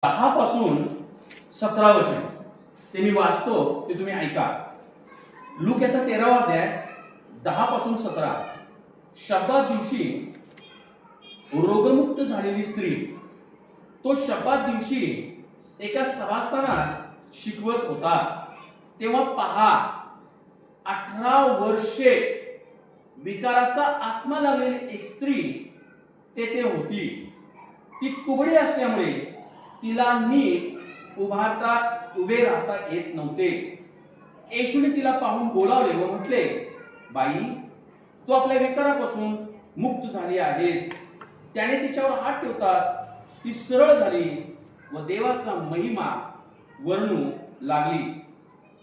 10 पासून 17 वचन ते मी वाचतो, ते तुम्ही ऐका. लूक याचा 13वा अध्याय 10 पासून 17. शब्दात दिवशी रोगमुक्त झालेली स्त्री तो शब्दात दिवशी एका सभास्थानात शिकवत होता. तेव्हा पहा, 18 वर्षे विकाराचा आत्मा लागलेली एक स्त्री तेथे होती. ती कुबडी असल्यामुळे तिला नीट उभे राहता येत नव्हते. येशूने तिला पाहून बोलावले व म्हटले, बाई, तू आपल्या विकारापासून मुक्त झाली आहेस. त्याने तिच्यावर हात ठेवताच ती सरळ झाली व देवाचा महिमा वर्णू लागली.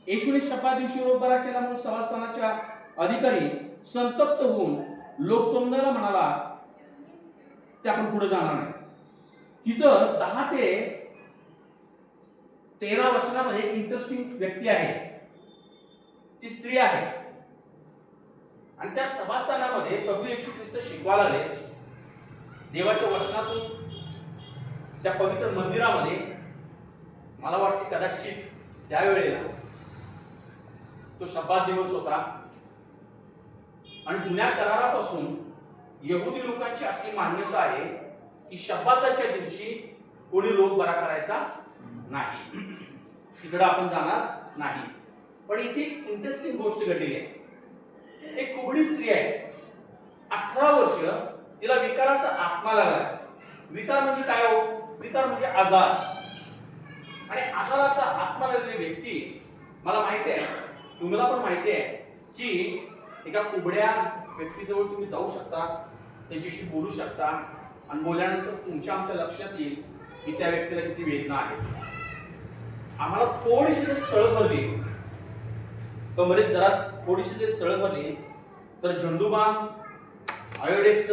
येशूने शब्दात दिवशी रोग बरा केला म्हणून सभास्थानाच्या अधिकारी संतप्त होऊन लोकसमुदायाला म्हणाला, ते आपण पुढे जाणार नाही. तिथं 10 ते 13 वर्षांमध्ये इंटरेस्टिंग व्यक्ती आहे, ती स्त्री आहे. आणि त्या सभास्थानामध्ये प्रभू येशू ख्रिस्त शिकवायला लागले. देवाच्या वचनातून त्या पवित्र मंदिरामध्ये मला वाटते कदाचित त्यावेळेला तो शब्दात दिवस होता. आणि जुन्या करारापासून यहुदी लोकांची अशी मान्यता आहे की शब्दाच्या दिवशी कोणी रोग बरा करायचा नाही, तिकडे आपण जाणार नाही. पण इथे इंटरेस्टिंग गोष्ट घडली आहे. एक कुबडी स्त्री आहे, 18 वर्ष तिला विकाराचा आत्मा लागला. विकार म्हणजे काय हो? विकार म्हणजे आजार. आणि आजाराचा आत्मा लागलेली व्यक्ती, मला माहिती आहे, तुम्हाला पण माहिती आहे की एका कुबड्या व्यक्तीजवळ तुम्ही जाऊ शकता, त्यांच्याशी बोलू शकता आणि बोलल्यानंतर तुमच्या आमच्या लक्षात येईल की त्या व्यक्तीला किती वेदना आहे. आम्हाला थोडीशी जरी सळ भरली, कमरेत जरा थोडीशी जरी सळ भरली, तर झंडूबाम, आयोडेक्स